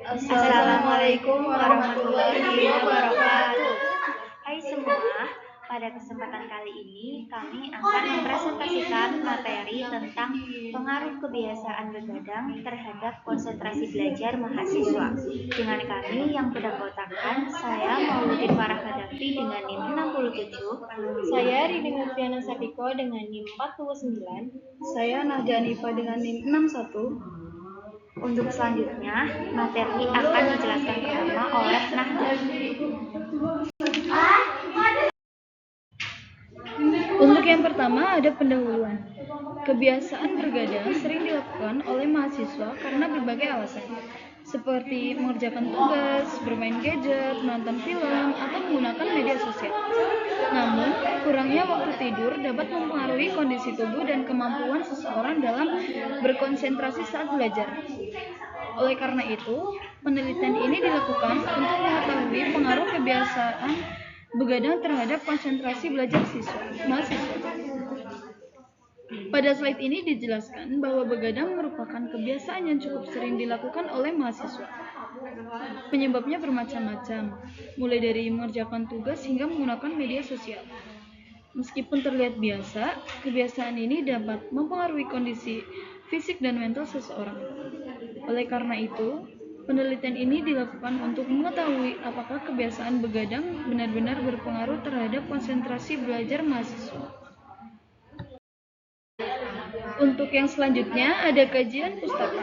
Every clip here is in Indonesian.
Assalamualaikum warahmatullahi wabarakatuh. Hai semua, pada kesempatan kali ini kami akan mempresentasikan materi tentang pengaruh kebiasaan begadang terhadap konsentrasi belajar mahasiswa. Dengan kami yang beranggotakan, saya Mauludin Farah Gaddafi dengan NIM 67. Saya Rini Noviana Sapiko dengan NIM 49. Saya Nahja Anifa dengan NIM 61. Untuk selanjutnya, materi akan dijelaskan pertama oleh Nahja. Untuk yang pertama ada pendahuluan. Kebiasaan bergadang sering dilakukan oleh mahasiswa karena berbagai alasan, seperti mengerjakan tugas, bermain gadget, menonton film, atau menggunakan media sosial. Namun, kurangnya waktu tidur dapat mempengaruhi kondisi tubuh dan kemampuan seseorang dalam berkonsentrasi saat belajar. Oleh karena itu, penelitian ini dilakukan untuk mengetahui pengaruh kebiasaan begadang terhadap konsentrasi belajar mahasiswa. Pada slide ini dijelaskan bahwa begadang merupakan kebiasaan yang cukup sering dilakukan oleh mahasiswa. Penyebabnya bermacam-macam, mulai dari mengerjakan tugas hingga menggunakan media sosial. Meskipun terlihat biasa, kebiasaan ini dapat mempengaruhi kondisi fisik dan mental seseorang. Oleh karena itu, penelitian ini dilakukan untuk mengetahui apakah kebiasaan begadang benar-benar berpengaruh terhadap konsentrasi belajar mahasiswa. Untuk yang selanjutnya ada kajian pustaka.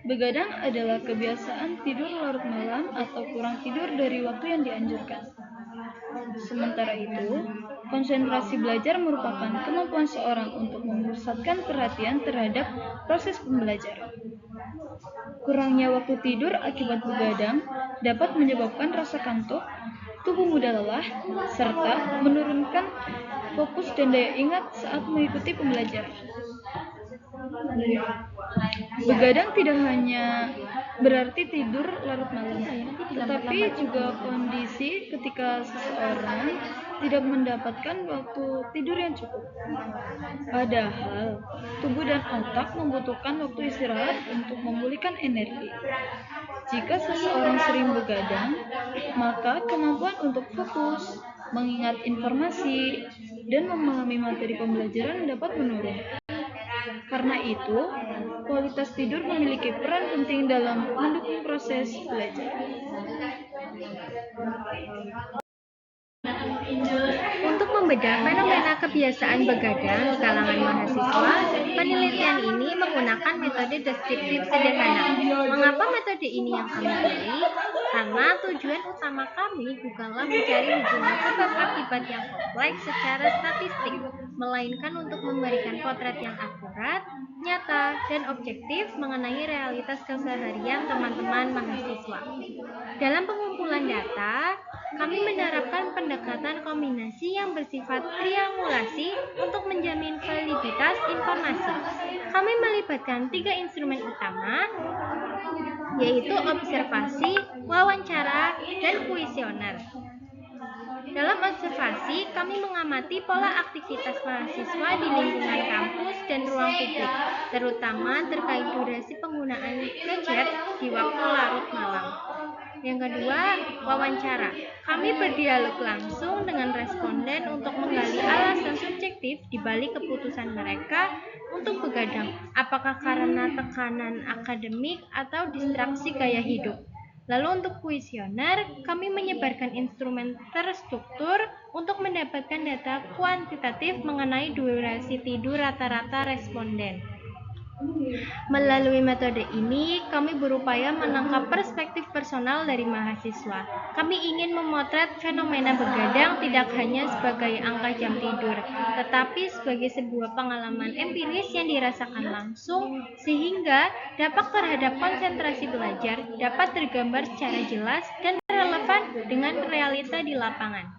Begadang adalah kebiasaan tidur larut malam atau kurang tidur dari waktu yang dianjurkan. Sementara itu, konsentrasi belajar merupakan kemampuan seorang untuk memusatkan perhatian terhadap proses pembelajaran. Kurangnya waktu tidur akibat begadang dapat menyebabkan rasa kantuk, tubuh mudah lelah, serta menurunkan fokus dan daya ingat saat mengikuti pembelajaran. Begadang tidak hanya berarti tidur larut malam, tetapi juga kondisi ketika seseorang tidak mendapatkan waktu tidur yang cukup. Padahal, tubuh dan otak membutuhkan waktu istirahat untuk memulihkan energi. Jika seseorang sering begadang, maka kemampuan untuk fokus, mengingat informasi, dan memahami materi pembelajaran dapat menurun. Karena itu, kualitas tidur memiliki peran penting dalam mendukung proses belajar. Untuk membedah fenomena kebiasaan begadang di kalangan mahasiswa, penelitian ini menggunakan metode deskriptif sederhana. Mengapa metode ini yang kami pilih? Karena tujuan utama kami bukanlah mencari hubungan sebab akibat yang kompleks secara statistik, melainkan untuk memberikan potret yang akurat, nyata, dan objektif mengenai realitas keseharian teman-teman mahasiswa. Dalam pengumpulan data, kami menerapkan pendekatan kombinasi yang bersifat triangulasi untuk menjamin validitas informasi. Kami melibatkan 3 instrumen utama, yaitu observasi, wawancara, dan kuesioner. Dalam observasi, kami mengamati pola aktivitas mahasiswa di lingkungan kampus dan ruang publik, terutama terkait durasi penggunaan gadget di waktu larut malam. Yang kedua, wawancara. Kami berdialog langsung dengan responden untuk menggali alasan subjektif di balik keputusan mereka untuk begadang, apakah karena tekanan akademik atau distraksi gaya hidup. Lalu untuk kuesioner, kami menyebarkan instrumen terstruktur untuk mendapatkan data kuantitatif mengenai durasi tidur rata-rata responden. Melalui metode ini, kami berupaya menangkap perspektif personal dari mahasiswa. Kami ingin memotret fenomena begadang tidak hanya sebagai angka jam tidur, tetapi sebagai sebuah pengalaman empiris yang dirasakan langsung, sehingga dampak terhadap konsentrasi belajar dapat tergambar secara jelas dan relevan dengan realita di lapangan.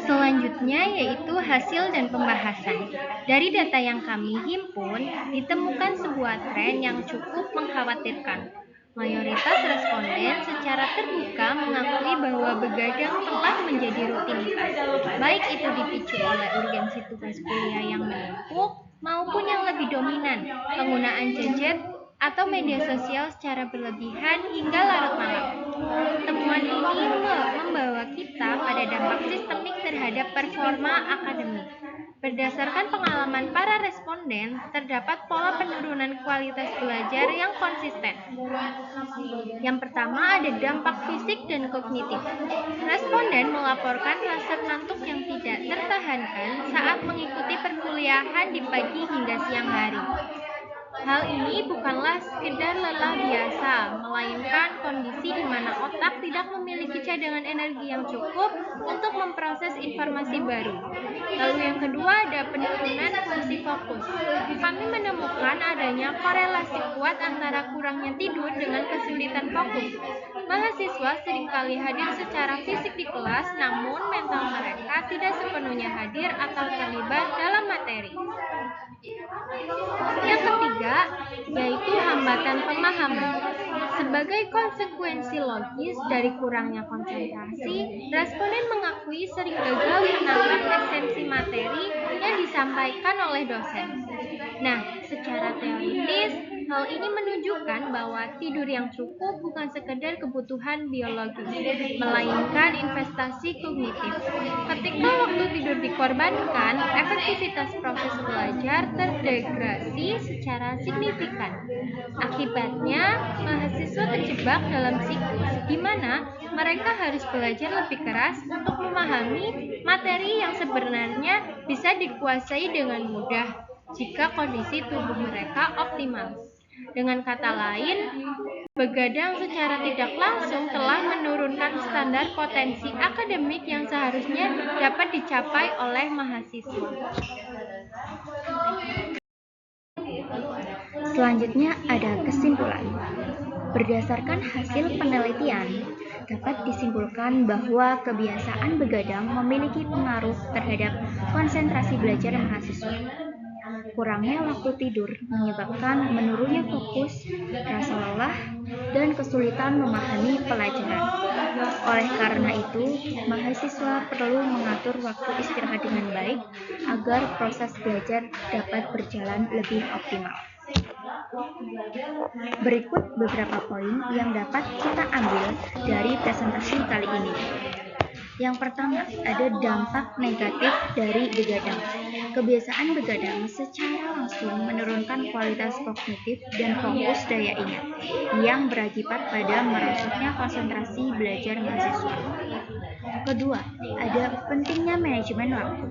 Selanjutnya yaitu hasil dan pembahasan. Dari data yang kami himpun, ditemukan sebuah tren yang cukup mengkhawatirkan. Mayoritas responden secara terbuka mengakui bahwa begadang telah menjadi rutinitas, baik itu dipicu oleh urgensi tugas kuliah yang menumpuk maupun yang lebih dominan, penggunaan gadget atau media sosial secara berlebihan hingga larut malam. Temuan ini membawa kita pada dampak sistemik terhadap performa akademik. Berdasarkan pengalaman para responden, terdapat pola penurunan kualitas belajar yang konsisten. Yang pertama ada dampak fisik dan kognitif. Responden melaporkan rasa ngantuk yang tidak tertahankan saat mengikuti perkuliahan di pagi hingga siang hari. Hal ini bukanlah sekedar lelah biasa, melainkan kondisi di mana otak tidak memiliki cadangan energi yang cukup untuk memproses informasi baru. Lalu yang kedua ada penurunan fungsi fokus. Kami menemukan adanya korelasi kuat antara kurangnya tidur dengan kesulitan fokus. Mahasiswa seringkali hadir secara fisik di kelas, namun mental mereka tidak sepenuhnya hadir atau terlibat dalam materi. Yang ketiga, yaitu hambatan pemahaman. Sebagai konsekuensi logis dari kurangnya konsentrasi, responden mengakui sering gagal menangkap esensi materi yang disampaikan oleh dosen. Nah, secara teoritis, hal ini menunjukkan bahwa tidur yang cukup bukan sekedar kebutuhan biologis, melainkan investasi kognitif. Ketika waktu tidur dikorbankan, efektivitas proses belajar terdegradasi secara signifikan. Akibatnya, mahasiswa terjebak dalam siklus di mana mereka harus belajar lebih keras untuk memahami materi yang sebenarnya bisa dikuasai dengan mudah jika kondisi tubuh mereka optimal. Dengan kata lain, begadang secara tidak langsung telah menurunkan standar potensi akademik yang seharusnya dapat dicapai oleh mahasiswa. Selanjutnya ada kesimpulan. Berdasarkan hasil penelitian, dapat disimpulkan bahwa kebiasaan begadang memiliki pengaruh terhadap konsentrasi belajar mahasiswa. Kurangnya waktu tidur menyebabkan menurunnya fokus, rasa lelah, dan kesulitan memahami pelajaran. Oleh karena itu, mahasiswa perlu mengatur waktu istirahat dengan baik agar proses belajar dapat berjalan lebih optimal. Berikut beberapa poin yang dapat kita ambil dari presentasi kali ini. Yang pertama, ada dampak negatif dari begadang. Kebiasaan begadang secara langsung menurunkan kualitas kognitif dan fokus daya ingat, yang berakibat pada merosotnya konsentrasi belajar mahasiswa. Kedua, ada pentingnya manajemen waktu.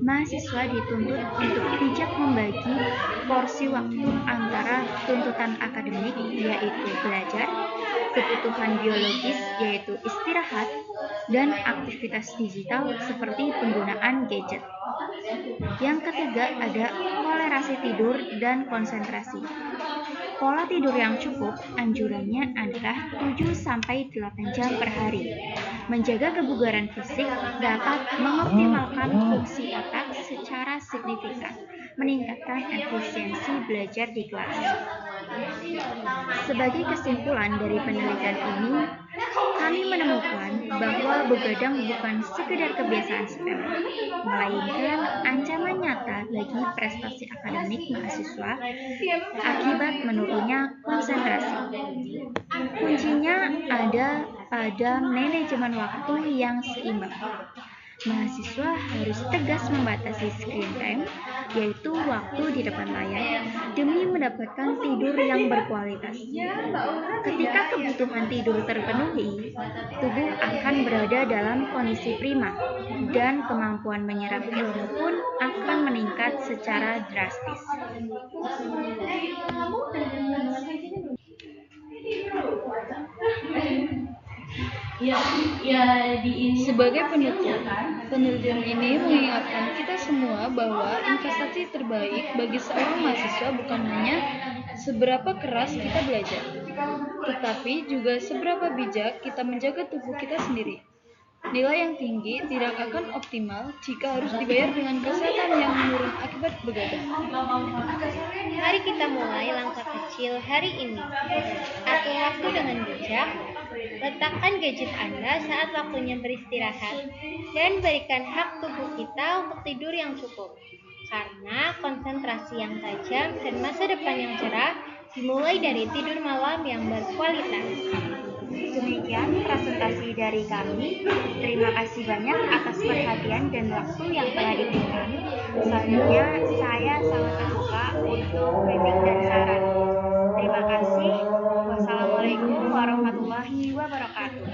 Mahasiswa dituntut untuk bijak membagi porsi waktu antara tuntutan akademik, yaitu belajar, kebutuhan biologis, yaitu istirahat, dan aktivitas digital seperti penggunaan gadget. Yang ketiga ada toleransi tidur dan konsentrasi. Pola tidur yang cukup anjurannya adalah 7-8 jam per hari. Menjaga kebugaran fisik dapat mengoptimalkan fungsi otak secara signifikan, meningkatkan efisiensi belajar di kelas. Sebagai kesimpulan dari penelitian ini, kami menemukan bahwa begadang bukan sekedar kebiasaan sepele, melainkan ancaman nyata bagi prestasi akademik mahasiswa akibat menurunnya konsentrasi. Kuncinya ada pada manajemen waktu yang seimbang. Mahasiswa harus tegas membatasi screen time, yaitu waktu di depan layar, demi mendapatkan tidur yang berkualitas. Ketika kebutuhan tidur terpenuhi, tubuh akan berada dalam kondisi prima, dan kemampuan menyerap ilmu pun akan meningkat secara drastis. Sebagai penutup, penelitian ini mengingatkan kita semua bahwa investasi terbaik bagi seorang mahasiswa bukan hanya seberapa keras kita belajar, tetapi juga seberapa bijak kita menjaga tubuh kita sendiri. Nilai yang tinggi tidak akan optimal jika harus dibayar dengan kesehatan yang menurun akibat begadang. Mari Mari kita mulai langkah kecil hari ini. Atur waktu dengan bijak, letakkan gadget Anda saat waktunya beristirahat, dan berikan hak tubuh kita untuk tidur yang cukup. Karena konsentrasi yang tajam dan masa depan yang cerah dimulai dari tidur malam yang berkualitas. Demikian presentasi dari kami. Terima kasih banyak atas perhatian dan waktu yang telah diberikan. Selanjutnya, saya sangat terbuka untuk kritik dan saran. Terima kasih. Wassalamualaikum warahmatullahi wabarakatuh.